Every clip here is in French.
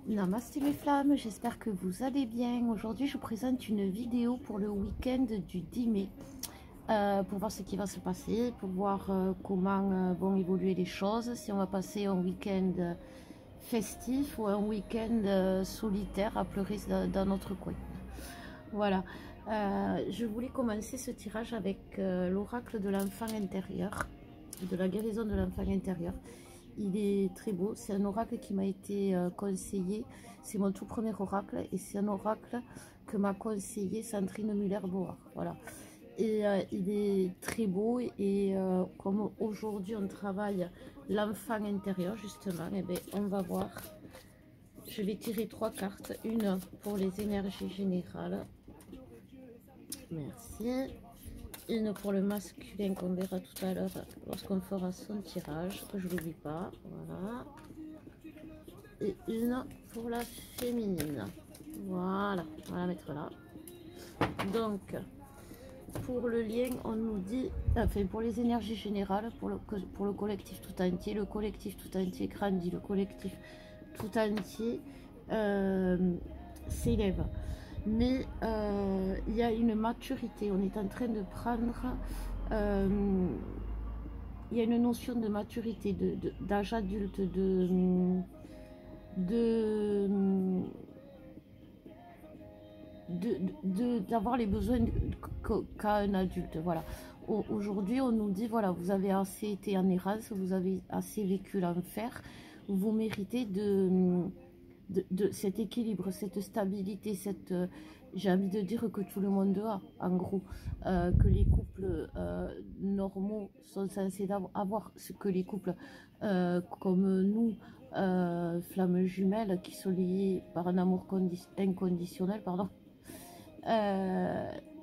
Namasté mes flammes, j'espère que vous allez bien. Aujourd'hui, je vous présente une vidéo pour le week-end du 10 mai. Pour voir ce qui va se passer, pour voir comment vont évoluer les choses, si on va passer un week-end festif ou un week-end solitaire à pleurer dans notre coin. Voilà. Je voulais commencer ce tirage avec l'oracle de l'enfant intérieur, de la guérison de l'enfant intérieur. Il est très beau, c'est un oracle qui m'a été conseillé, c'est mon tout premier oracle et c'est un oracle que m'a conseillé Sandrine Muller-Board. Voilà. Et il est très beau et comme aujourd'hui on travaille l'enfant intérieur justement, et bien on va voir. Je vais tirer 3 cartes, une pour les énergies générales, merci, une pour le masculin qu'on verra tout à l'heure lorsqu'on fera son tirage, que je l'oublie pas, voilà, et une pour la féminine, voilà, on va la mettre là. Donc pour le lien, on nous dit, enfin pour les énergies générales, pour le collectif tout entier, le collectif tout entier grandit, le collectif tout entier s'élève. Mais il y a une maturité, on est en train de prendre, il y a une notion de maturité, d'âge adulte, d'avoir les besoins qu'a un adulte. Voilà. Aujourd'hui, on nous dit, voilà, vous avez assez été en errance, vous avez assez vécu l'enfer, vous méritez de cet équilibre, cette stabilité, cette, j'ai envie de dire que tout le monde a, en gros, que les couples normaux sont censés avoir, ce que les couples comme nous, flammes jumelles, qui sont liées par un amour inconditionnel, pardon,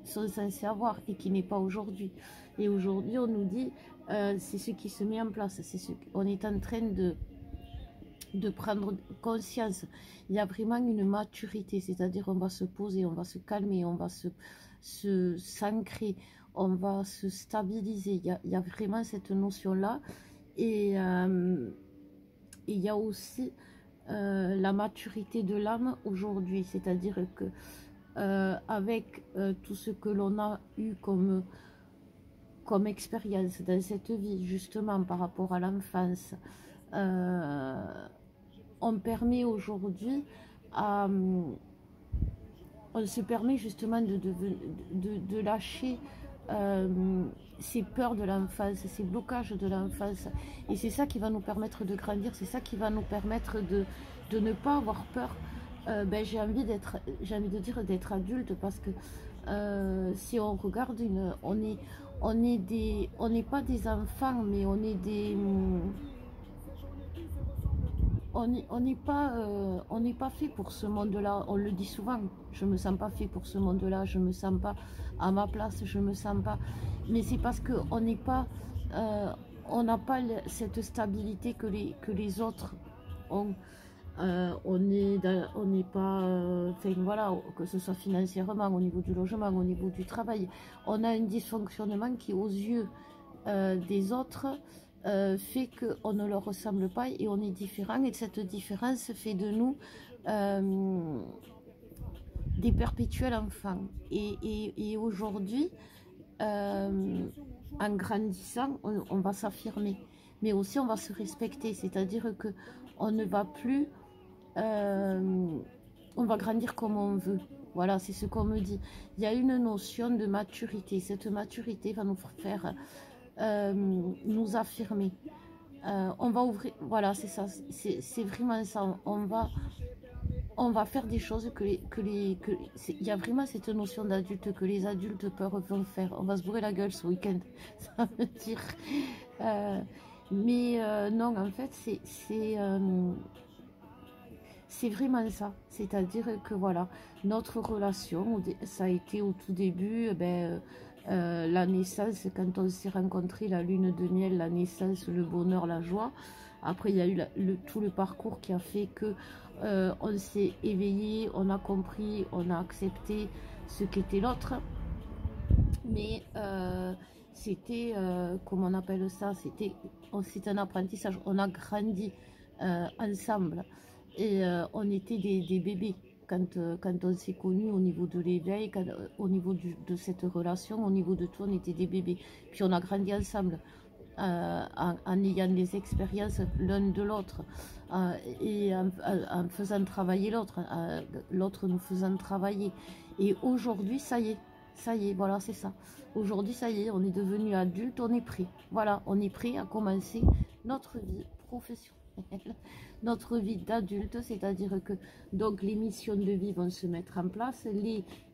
sont censés avoir et qui n'est pas aujourd'hui. Et aujourd'hui, on nous dit, c'est ce qui se met en place, on est en train de prendre conscience. Il y a vraiment une maturité, c'est-à-dire on va se poser, on va se calmer, on va s'ancrer, on va se stabiliser. Il y a vraiment cette notion-là. Et il y a aussi la maturité de l'âme aujourd'hui, c'est-à-dire que avec tout ce que l'on a eu comme expérience dans cette vie, justement par rapport à l'enfance, on permet aujourd'hui on se permet justement de lâcher ces peurs de l'enfance, ces blocages de l'enfance, et c'est ça qui va nous permettre de grandir, c'est ça qui va nous permettre de ne pas avoir peur. J'ai envie de dire d'être adulte, parce que si on regarde on n'est pas des enfants, mais on est des on n'est pas fait pour ce monde-là. On le dit souvent, je me sens pas fait pour ce monde-là, je me sens pas à ma place, je me sens pas. Mais c'est parce que on n'est pas, on n'a pas cette stabilité que les autres ont. On n'est pas, enfin voilà, que ce soit financièrement, au niveau du logement, au niveau du travail, on a un dysfonctionnement qui, aux yeux des autres, fait qu'on ne leur ressemble pas et on est différent, et cette différence fait de nous des perpétuels enfants. Et aujourd'hui, en grandissant, on va s'affirmer, mais aussi on va se respecter, c'est-à-dire que on ne va plus, on va grandir comme on veut. Voilà, c'est ce qu'on me dit. Il y a une notion de maturité. Cette maturité va nous faire nous affirmer. On va ouvrir, voilà, c'est ça, c'est vraiment ça. On va faire des choses il y a vraiment cette notion d'adulte que les adultes peuvent faire. On va se bourrer la gueule ce week-end, ça veut dire. Non, en fait, c'est vraiment ça. C'est-à-dire que voilà, notre relation, ça a été au tout début, la naissance, quand on s'est rencontrés, la lune de miel, la naissance, le bonheur, la joie. Après, il y a eu tout le parcours qui a fait que on s'est éveillé, on a compris, on a accepté ce qu'était l'autre. Mais c'était, comment on appelle ça, c'était un apprentissage, on a grandi ensemble. Et on était des bébés quand on s'est connus au niveau de l'éveil, au niveau de cette relation, au niveau de tout, on était des bébés. Puis on a grandi ensemble. En ayant des expériences l'un de l'autre et en faisant travailler l'autre, l'autre nous faisant travailler. Et aujourd'hui, ça y est, voilà, c'est ça. Aujourd'hui, ça y est, on est devenu adulte, on est prêt. Voilà, on est prêt à commencer notre vie professionnelle, notre vie d'adulte, c'est-à-dire que donc les missions de vie vont se mettre en place,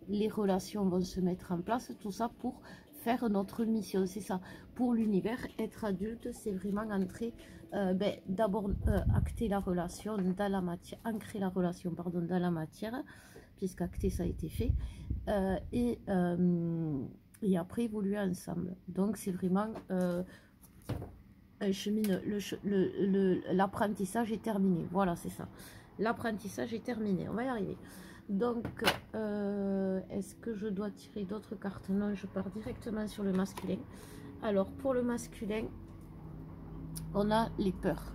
les relations vont se mettre en place, tout ça pour faire notre mission, c'est ça. Pour l'univers, être adulte, c'est vraiment entrer, d'abord acter la relation dans la matière, ancrer la relation, pardon, dans la matière, puisqu'acter ça a été fait, et après évoluer ensemble. Donc c'est vraiment un chemin, l'apprentissage est terminé, voilà, c'est ça. L'apprentissage est terminé, on va y arriver. Donc, est-ce que je dois tirer d'autres cartes? Non, je pars directement sur le masculin. Alors, pour le masculin, on a les peurs.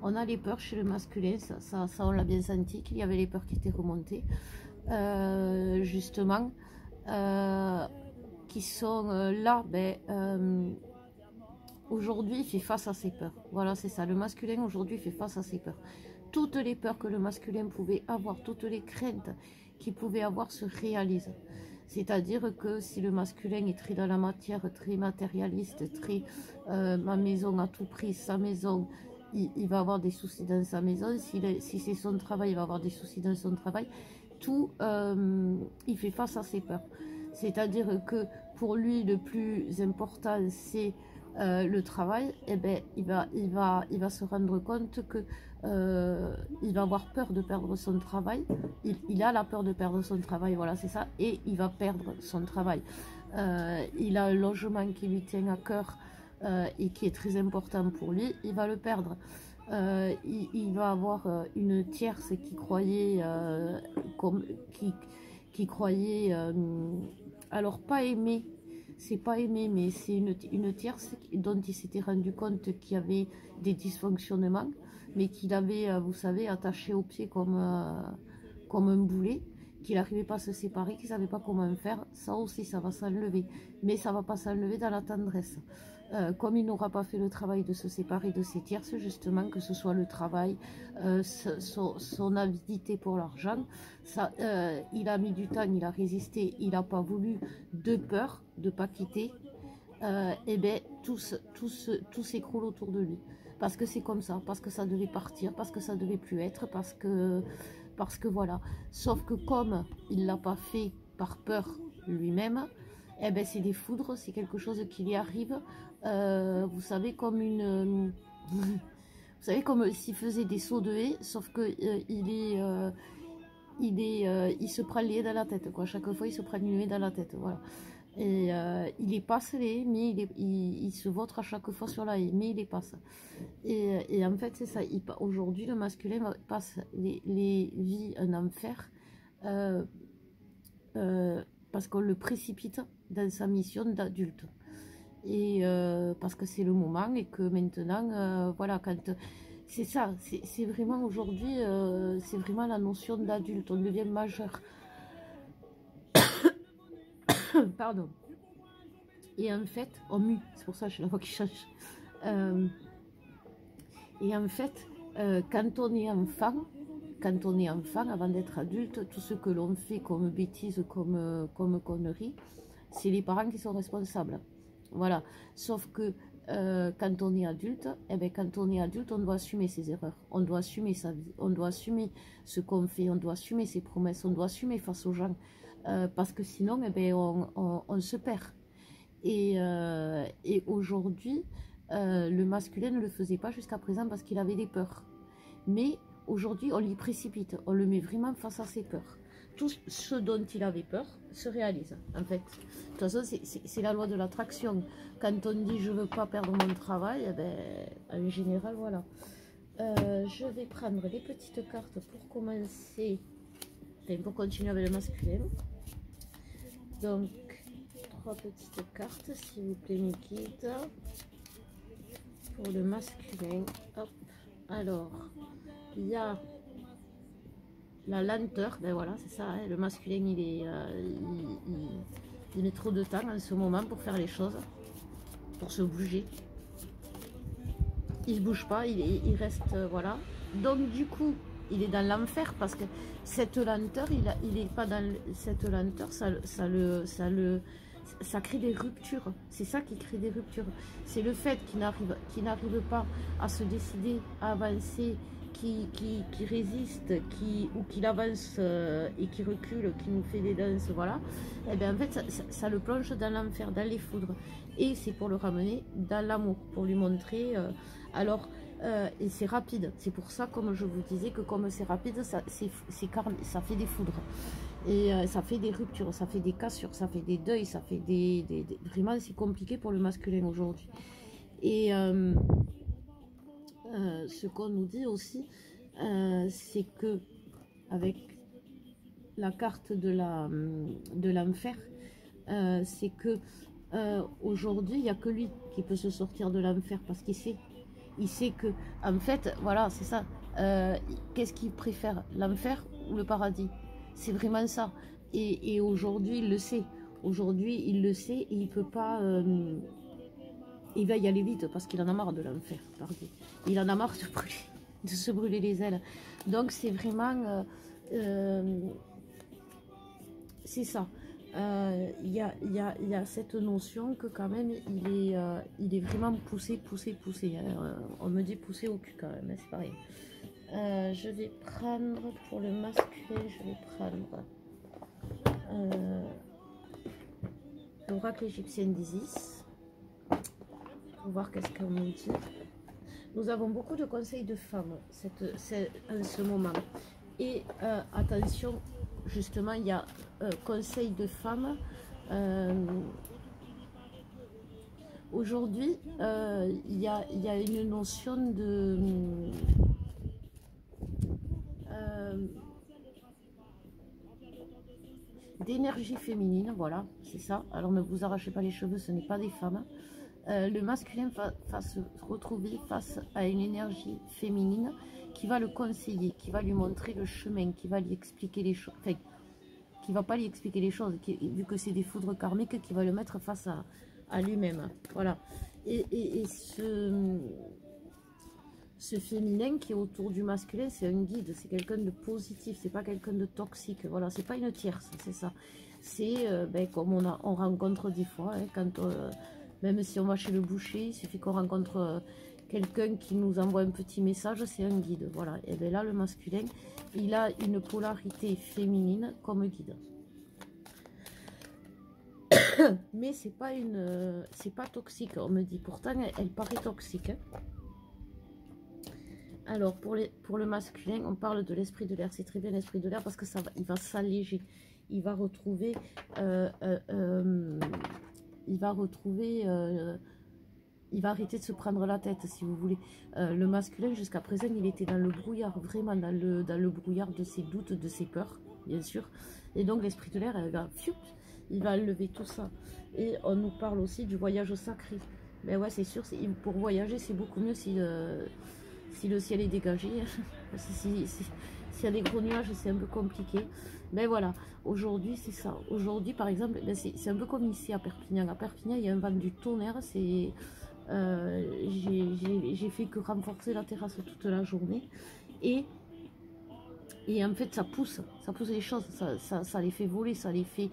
On a les peurs chez le masculin, ça on l'a bien senti, qu'il y avait les peurs qui étaient remontées, justement, qui sont là, aujourd'hui, il fait face à ses peurs. Voilà, c'est ça. Le masculin, aujourd'hui, fait face à ses peurs. Toutes les peurs que le masculin pouvait avoir, toutes les craintes qu'il pouvait avoir se réalisent. C'est-à-dire que si le masculin est très dans la matière, très matérialiste, très ma maison à tout prix, sa maison, il va avoir des soucis dans sa maison. Si c'est son travail, il va avoir des soucis dans son travail. Tout, il fait face à ses peurs. C'est-à-dire que pour lui, le plus important, c'est le travail. Et ben, il va se rendre compte que il va avoir peur de perdre son travail. Il a la peur de perdre son travail, voilà, c'est ça. Et il va perdre son travail. Il a un logement qui lui tient à cœur et qui est très important pour lui. Il va le perdre. Il va avoir une tierce qui croyait qui croyait alors pas aimer, c'est pas aimer, mais c'est une tierce dont il s'était rendu compte qu'il y avait des dysfonctionnements, mais qu'il avait, vous savez, attaché au pied comme un boulet, qu'il n'arrivait pas à se séparer, qu'il ne savait pas comment faire. Ça aussi, ça va s'enlever, mais ça ne va pas s'enlever dans la tendresse. Comme il n'aura pas fait le travail de se séparer de ses tierces, justement, que ce soit le travail, son avidité pour l'argent, il a mis du temps, il a résisté, il n'a pas voulu, de peur de ne pas quitter, et bien tout s'écroule autour de lui. Parce que c'est comme ça, parce que ça devait partir, parce que ça devait plus être, parce que voilà. Sauf que comme il ne l'a pas fait par peur lui-même, eh ben c'est des foudres, c'est quelque chose qui lui arrive, vous savez, comme une... vous savez, comme s'il faisait des sauts de haie, sauf que il se prend les haies dans la tête, quoi. Chaque fois, il se prend une haie dans la tête, voilà. Et il les passe les haies, mais il se vautre à chaque fois sur la haie, mais il les passe. Et en fait, c'est ça. Aujourd'hui, le masculin passe les vies un enfer parce qu'on le précipite dans sa mission d'adulte. Et parce que c'est le moment et que maintenant, voilà, quand c'est ça, c'est vraiment aujourd'hui, c'est vraiment la notion d'adulte, on devient majeur. Pardon. Et en fait, on mue, c'est pour ça que j'ai la voix qui change. Et en fait, quand on est enfant, avant d'être adulte, tout ce que l'on fait comme bêtises, comme conneries, c'est les parents qui sont responsables. Voilà. Sauf que quand on est adulte, on doit assumer ses erreurs, on doit assumer sa vie, on doit assumer ce qu'on fait, on doit assumer ses promesses, on doit assumer face aux gens, parce que sinon, on se perd. Et aujourd'hui, le masculin ne le faisait pas jusqu'à présent parce qu'il avait des peurs. Mais aujourd'hui, on l'y précipite, on le met vraiment face à ses peurs. Tout ce dont il avait peur se réalise, en fait. De toute façon, c'est la loi de l'attraction. Quand on dit « je ne veux pas perdre mon travail », en général, voilà. Je vais prendre les petites cartes pour commencer, pour continuer avec le masculin. Donc, 3 petites cartes, s'il vous plaît, mes guides. Pour le masculin, hop. Alors, il y a la lenteur, ben voilà, c'est ça, hein, le masculin, il met trop de temps en ce moment pour faire les choses, pour se bouger. Il se bouge pas, il reste, voilà. Donc du coup, il est dans l'enfer parce que cette lenteur, il est pas dans cette lenteur, ça crée des ruptures. C'est ça qui crée des ruptures. C'est le fait qu'il n'arrive pas à se décider, à avancer, qui résiste, ou qu'il avance et qui recule, qui nous fait des danses, voilà. Et bien en fait, ça le plonge dans l'enfer, dans les foudres. Et c'est pour le ramener dans l'amour, pour lui montrer. Et c'est rapide. C'est pour ça, comme je vous disais, que comme c'est rapide, ça fait des foudres. Et ça fait des ruptures, ça fait des cassures, ça fait des deuils, ça fait vraiment, c'est compliqué pour le masculin aujourd'hui. Et ce qu'on nous dit aussi, c'est que avec la carte de l'enfer, c'est que aujourd'hui, il n'y a que lui qui peut se sortir de l'enfer parce qu'il sait. Il sait que, en fait, voilà, c'est ça. Qu'est-ce qu'il préfère, l'enfer ou le paradis? C'est vraiment ça. Et aujourd'hui, il le sait. Aujourd'hui, il le sait et il peut pas. Il va y aller vite parce qu'il en a marre de l'enfer. Il en a marre de se brûler les ailes. Donc, c'est vraiment. C'est ça. Il y a cette notion que quand même il est vraiment poussé. On me dit poussé au cul quand même, hein, c'est pareil. Je vais prendre pour le masculin, je vais prendre l'oracle égyptien d'Isis pour voir qu'est-ce qu'on nous dit. Nous avons beaucoup de conseils de femmes en ce moment. Et attention, justement, il y a conseil de femmes. Aujourd'hui, il y a une notion d'énergie féminine, voilà, c'est ça. Alors ne vous arrachez pas les cheveux, ce n'est pas des femmes. Le masculin va se retrouver face à une énergie féminine qui va le conseiller, qui va lui montrer le chemin, qui va lui expliquer les choses, enfin, qui va pas lui expliquer les choses, vu que c'est des foudres karmiques, qui va le mettre face à lui-même. Voilà. Et ce féminin qui est autour du masculin, c'est un guide, c'est quelqu'un de positif, c'est pas quelqu'un de toxique. Voilà, c'est pas une tierce, c'est ça. C'est comme on rencontre des fois, hein, quand même si on va chez le boucher, il suffit qu'on rencontre quelqu'un qui nous envoie un petit message, c'est un guide. Voilà. Et bien là, le masculin, il a une polarité féminine comme guide. Mais c'est pas toxique, on me dit. Pourtant, elle paraît toxique. Hein. Alors, pour le masculin, on parle de l'esprit de l'air. C'est très bien l'esprit de l'air parce que il va s'alléger. Il va retrouver... il va arrêter de se prendre la tête, si vous voulez. Le masculin, jusqu'à présent, il était dans le brouillard, vraiment dans le brouillard de ses doutes, de ses peurs, bien sûr. Et donc, l'esprit de l'air, il va enlever tout ça. Et on nous parle aussi du voyage sacré. Mais ouais, c'est sûr, pour voyager, c'est beaucoup mieux si le ciel est dégagé. S'il y a des gros nuages, c'est un peu compliqué. Mais voilà, aujourd'hui, c'est ça. Aujourd'hui, par exemple, c'est un peu comme ici à Perpignan. À Perpignan, il y a un vent du tonnerre. J'ai fait que renforcer la terrasse toute la journée. Et en fait, ça pousse les choses. Ça les fait voler, ça les fait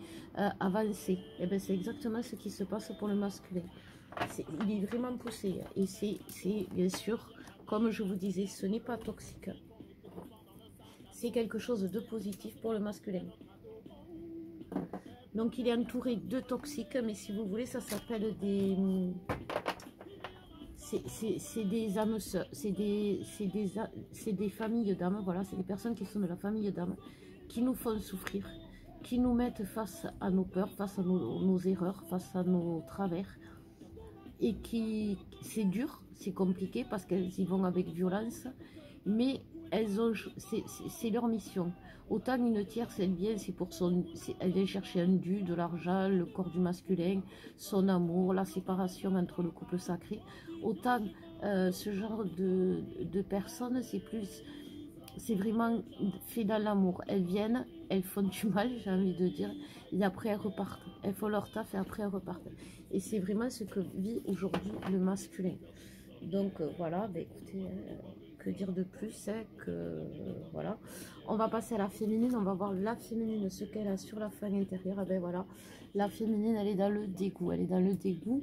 avancer. Et bien, c'est exactement ce qui se passe pour le masculin. Il est vraiment poussé. Et c'est bien sûr... Comme je vous disais, ce n'est pas toxique. C'est quelque chose de positif pour le masculin. Donc, il est entouré de toxiques, mais si vous voulez, ça s'appelle des... C'est des âmes sœurs, c'est des familles d'âmes, voilà, c'est des personnes qui sont de la famille d'âmes, qui nous font souffrir, qui nous mettent face à nos peurs, face à nos erreurs, face à nos travers. Et c'est dur, c'est compliqué parce qu'elles y vont avec violence, mais c'est leur mission. Autant une tierce, elle vient, elle vient chercher un dû, de l'argent, le corps du masculin, son amour, la séparation entre le couple sacré. Autant ce genre de personnes, c'est plus c'est vraiment fait dans l'amour. Elles viennent, elles font du mal, j'ai envie de dire, et après elles repartent. Elles font leur taf et après elles repartent. Et c'est vraiment ce que vit aujourd'hui le masculin. Donc voilà, bah, écoutez, que dire de plus, hein, que voilà. On va passer à la féminine, on va voir la féminine, ce qu'elle a sur la femme intérieure. Et ben voilà, la féminine, elle est dans le dégoût, elle est dans le dégoût.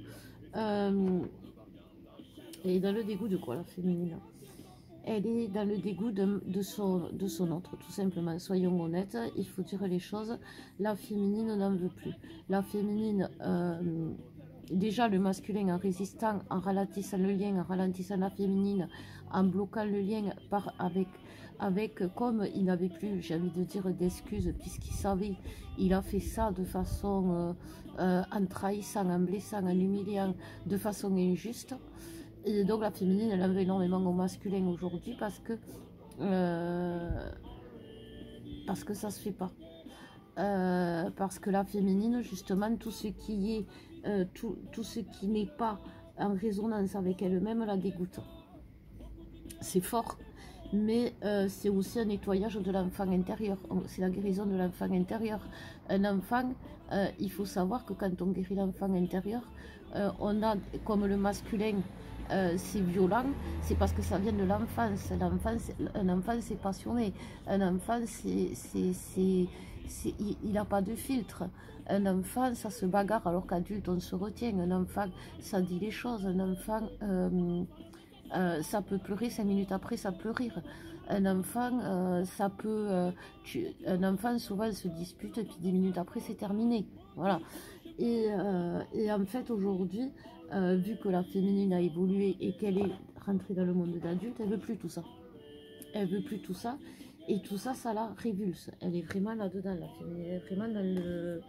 Elle est dans le dégoût de quoi, la féminine? Elle est dans le dégoût de son autre, tout simplement. Soyons honnêtes, il faut dire les choses. La féminine n'en veut plus. La féminine, déjà le masculin en résistant, en ralentissant le lien, en ralentissant la féminine, en bloquant le lien avec comme il n'avait plus, j'ai envie de dire, d'excuses, puisqu'il savait, il a fait ça de façon en trahissant, en blessant, en humiliant, de façon injuste. Et donc la féminine, elle en veut énormément au masculin aujourd'hui parce que ça se fait pas. Parce que la féminine, justement, tout ce qui est tout ce qui n'est pas en résonance avec elle-même la dégoûte. C'est fort, mais c'est aussi un nettoyage de l'enfant intérieur. C'est la guérison de l'enfant intérieur. Un enfant, il faut savoir que quand on guérit l'enfant intérieur, on a, comme le masculin, c'est violent, c'est parce que ça vient de l'enfance. Un enfant, c'est passionné. Un enfant, il n'a pas de filtre. Un enfant, ça se bagarre alors qu'adulte, on se retient. Un enfant, ça dit les choses. Un enfant, ça peut pleurer, 5 minutes après, ça peut rire. Un enfant, ça peut... un enfant, souvent, se dispute et puis 10 minutes après, c'est terminé. Voilà. Et en fait, aujourd'hui, vu que la féminine a évolué et qu'elle est rentrée dans le monde d'adulte, elle veut plus tout ça. Elle veut plus tout ça. Et tout ça, ça la révulse. Elle est vraiment là-dedans, la féminine. Elle est vraiment dans le...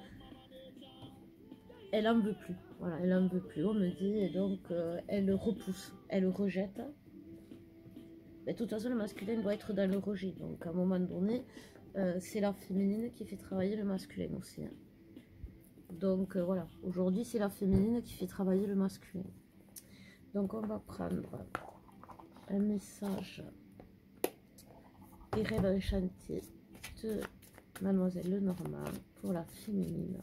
Elle en veut plus. Voilà, elle en veut plus, on me dit. Et donc, elle le repousse. Elle le rejette. Mais de toute façon, le masculin doit être dans le rejet. Donc, à un moment donné, c'est la féminine qui fait travailler le masculin aussi. Hein. Donc voilà, aujourd'hui c'est la féminine qui fait travailler le masculin. Donc on va prendre un message des rêves enchantés de Mademoiselle Lenormand pour la féminine.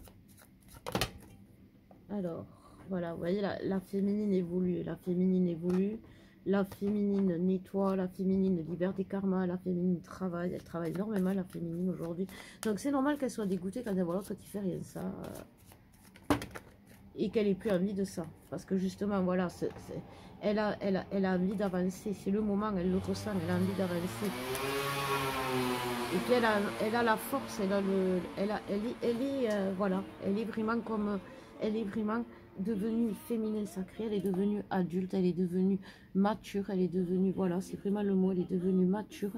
Alors voilà, vous voyez la féminine évolue, la féminine évolue, la féminine nettoie, la féminine libère des karmas, la féminine travaille, elle travaille énormément la féminine aujourd'hui. Donc c'est normal qu'elle soit dégoûtée quand elle voit l'autre qui fait rien ça. Et qu'elle ait plus envie de ça. Parce que justement, voilà, elle a envie d'avancer. C'est le moment, elle le ressent, elle a envie d'avancer. Et puis elle a la force, voilà, elle est vraiment comme, elle est vraiment devenue féminine sacrée, elle est devenue adulte, elle est devenue mature, elle est devenue, voilà, c'est vraiment le mot, elle est devenue mature.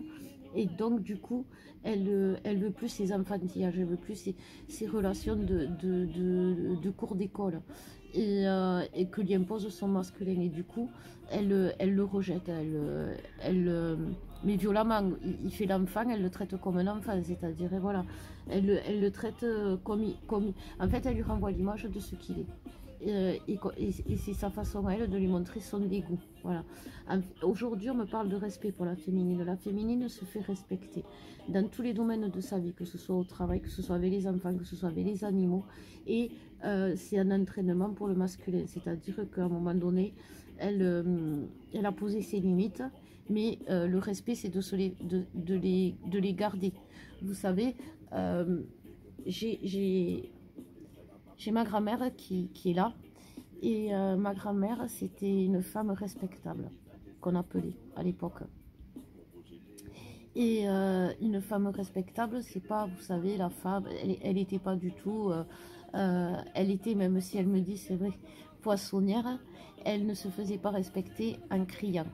Et donc, du coup, elle veut plus ses enfantillages, elle veut plus ses relations de cours d'école et que lui impose son masculin. Et du coup, elle le rejette, mais violemment. Il fait l'enfant, elle le traite comme un enfant, c'est-à-dire, voilà, elle le traite comme... En fait, elle lui renvoie l'image de ce qu'il est. Et c'est sa façon à elle de lui montrer son dégoût. Voilà. Aujourd'hui, on me parle de respect pour la féminine. La féminine se fait respecter dans tous les domaines de sa vie, que ce soit au travail, que ce soit avec les enfants, que ce soit avec les animaux. Et c'est un entraînement pour le masculin. C'est-à-dire qu'à un moment donné, elle a posé ses limites, mais le respect, c'est de les garder. Vous savez, j'ai ma grand-mère qui est là, et ma grand-mère, c'était une femme respectable, qu'on appelait à l'époque. Et une femme respectable, c'est pas, vous savez, la femme, elle n'était pas du tout, elle était, même si elle me dit, c'est vrai, poissonnière, elle ne se faisait pas respecter en criant.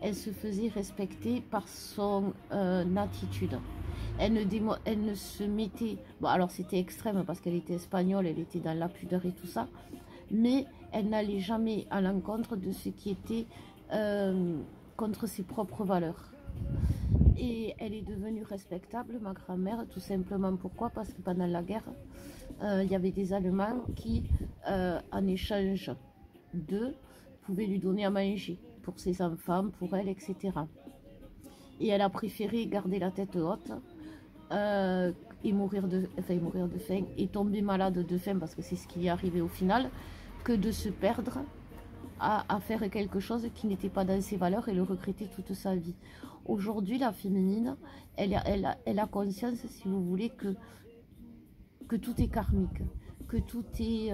Elle se faisait respecter par son attitude. Elle ne se mettait... Bon, alors c'était extrême parce qu'elle était espagnole, elle était dans la pudeur et tout ça. Mais elle n'allait jamais à l'encontre de ce qui était contre ses propres valeurs. Et elle est devenue respectable, ma grand-mère, tout simplement. Pourquoi? Parce que pendant la guerre, il y avait des Allemands qui, en échange d'eux, pouvaient lui donner à manger pour ses enfants, pour elle, etc. Et elle a préféré garder la tête haute et mourir de faim et tomber malade de faim parce que c'est ce qui est arrivé au final, que de se perdre à faire quelque chose qui n'était pas dans ses valeurs et le regretter toute sa vie. Aujourd'hui, la féminine, elle a conscience, si vous voulez, que tout est karmique, que tout est,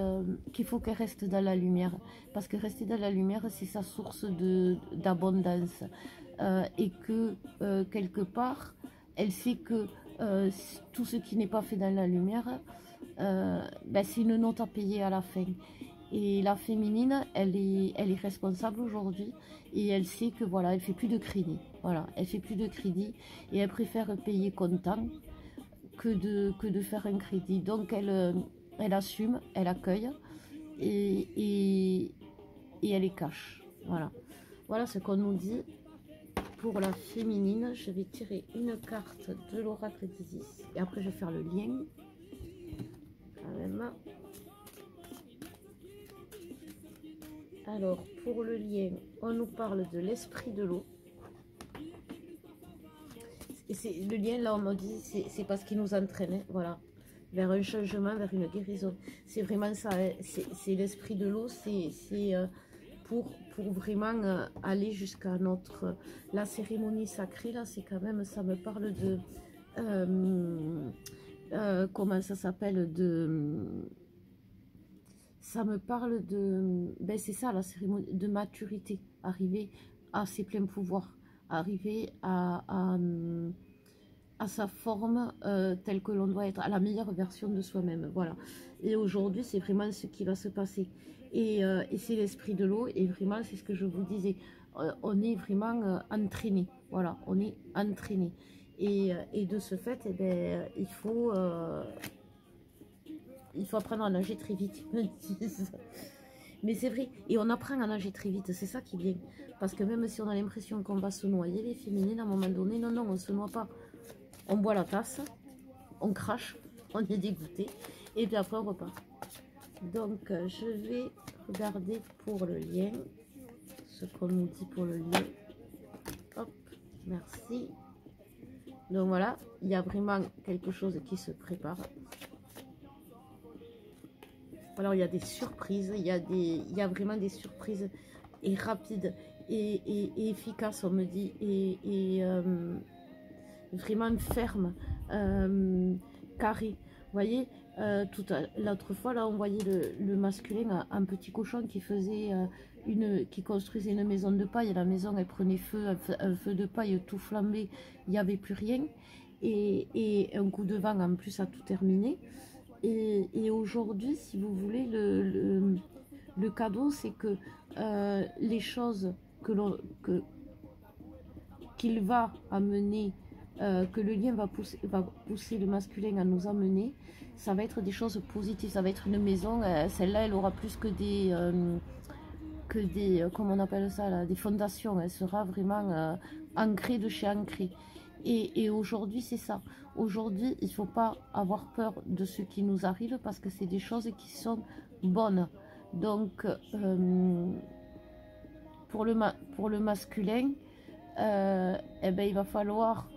qu'il faut qu'elle reste dans la lumière, parce que rester dans la lumière, c'est sa source d'abondance, et que quelque part, elle sait que tout ce qui n'est pas fait dans la lumière, ben, c'est une note à payer à la fin. Et la féminine, elle est responsable aujourd'hui et elle sait que voilà, elle fait plus de crédit. Voilà, elle fait plus de crédit et elle préfère payer comptant que de faire un crédit. Donc elle assume, elle accueille et, et elle les cache. Voilà. Voilà ce qu'on nous dit pour la féminine. Je vais tirer une carte de l'oracle d'Isis et après je vais faire le lien. Quand même. Alors, pour le lien, on nous parle de l'esprit de l'eau. Et le lien, là, on m'a dit, c'est parce qu'il nous entraînait, voilà, vers un changement, vers une guérison. C'est vraiment ça, hein. C'est l'esprit de l'eau, c'est pour vraiment aller jusqu'à notre... la cérémonie sacrée, là, c'est quand même, ça me parle de... comment ça s'appelle, ça me parle de, ben c'est ça la cérémonie de maturité, arriver à ses pleins pouvoirs, arriver à sa forme telle que l'on doit être, à la meilleure version de soi-même, voilà. Et aujourd'hui, c'est vraiment ce qui va se passer. Et c'est l'esprit de l'eau, et vraiment, c'est ce que je vous disais, on est vraiment entraîné, voilà, on est entraîné. Et de ce fait, eh ben, il faut apprendre à nager très vite, ils me disent. Mais c'est vrai, et on apprend à nager très vite, c'est ça qui est bien. Parce que même si on a l'impression qu'on va se noyer, les féminines, à un moment donné, non, non, on ne se noie pas. On boit la tasse, on crache, on est dégoûté, et puis après on repart. Donc je vais regarder pour le lien, ce qu'on nous dit pour le lien. Hop, merci. Donc voilà, il y a vraiment quelque chose qui se prépare. Alors il y a des surprises, il y a vraiment des surprises et rapides et efficaces, on me dit, et vraiment fermes, carrées. Vous voyez, l'autre fois, là, on voyait le masculin, un petit cochon qui faisait qui construisait une maison de paille. La maison, elle prenait feu, un feu de paille tout flambé, il n'y avait plus rien. Et un coup de vent, en plus, a tout terminé. Et aujourd'hui, si vous voulez, le cadeau, c'est que les choses qu'il va amener, que le lien va pousser le masculin à nous amener, ça va être des choses positives. Ça va être une maison, celle-là, elle aura plus que des comment on appelle ça, là, des fondations. Elle sera vraiment ancrée de chez ancrée. Et aujourd'hui, c'est ça. Aujourd'hui, il ne faut pas avoir peur de ce qui nous arrive parce que c'est des choses qui sont bonnes. Donc, pour le masculin, eh ben, il va falloir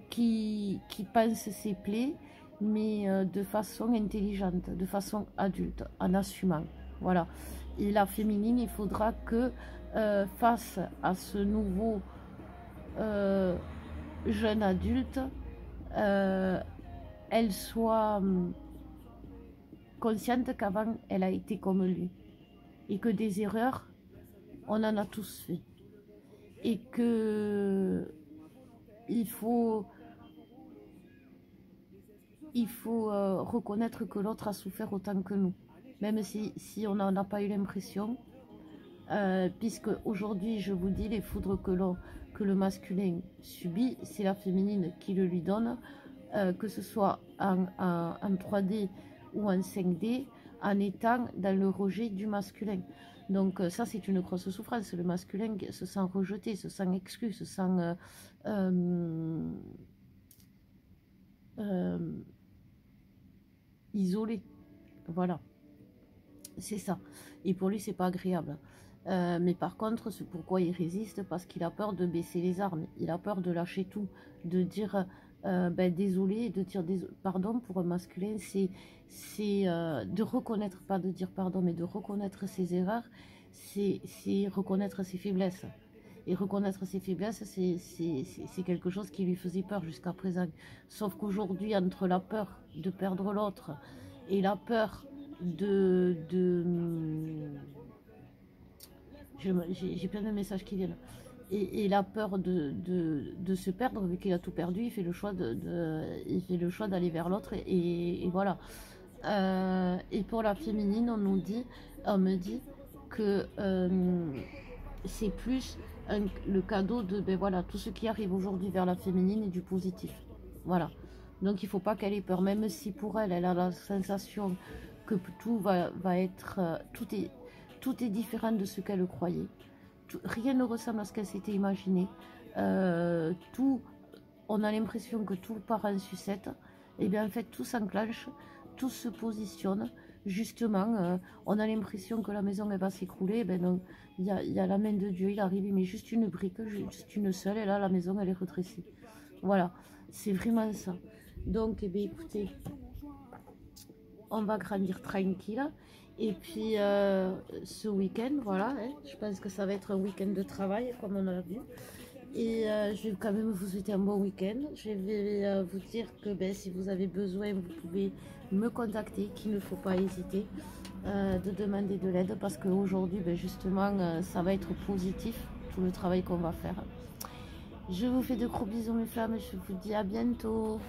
qu'il pense ses plaies, mais de façon intelligente, de façon adulte, en assumant. Voilà. Et la féminine, il faudra que face à ce nouveau jeune adulte, elle soit consciente qu'avant elle a été comme lui et que des erreurs on en a tous fait et que il faut reconnaître que l'autre a souffert autant que nous, même si on n'en a pas eu l'impression, puisque aujourd'hui je vous dis, les foudres que le masculin subit, c'est la féminine qui le lui donne, que ce soit en 3D ou en 5D, en étant dans le rejet du masculin. Donc ça, c'est une grosse souffrance. Le masculin se sent rejeté, se sent exclu, se sent isolé. Voilà, c'est ça. Et pour lui, c'est pas agréable. Mais par contre, c'est pourquoi il résiste, parce qu'il a peur de baisser les armes, il a peur de lâcher tout, de dire ben, désolé, de dire pardon pour un masculin, c'est de reconnaître, pas de dire pardon, mais de reconnaître ses erreurs, c'est reconnaître ses faiblesses. Et reconnaître ses faiblesses, c'est quelque chose qui lui faisait peur jusqu'à présent. Sauf qu'aujourd'hui, entre la peur de perdre l'autre et la peur j'ai plein de messages qui viennent. Et la peur de se perdre, vu qu'il a tout perdu, il fait le choix il fait le choix d'aller vers l'autre. Et voilà. Et pour la féminine, on me dit que c'est plus le cadeau de ben voilà, tout ce qui arrive aujourd'hui vers la féminine est du positif. Voilà. Donc il ne faut pas qu'elle ait peur, même si pour elle, elle a la sensation que tout va être... tout est différent de ce qu'elle croyait. Rien ne ressemble à ce qu'elle s'était imaginé. On a l'impression que tout part en sucette. Et bien en fait, tout s'enclenche, tout se positionne. Justement, on a l'impression que la maison elle va s'écrouler. Ben non, il y a la main de Dieu, il arrive, il met juste une brique, juste une seule, et là la maison elle est retrécie. Voilà, c'est vraiment ça. Donc, eh bien, écoutez, on va grandir tranquille. Et puis, ce week-end, voilà, hein, je pense que ça va être un week-end de travail, comme on a vu. Et je vais quand même vous souhaiter un bon week-end. Je vais vous dire que ben, si vous avez besoin, vous pouvez me contacter, qu'il ne faut pas hésiter de demander de l'aide, parce qu'aujourd'hui, ben, justement, ça va être positif, tout le travail qu'on va faire. Je vous fais de gros bisous mes femmes, je vous dis à bientôt.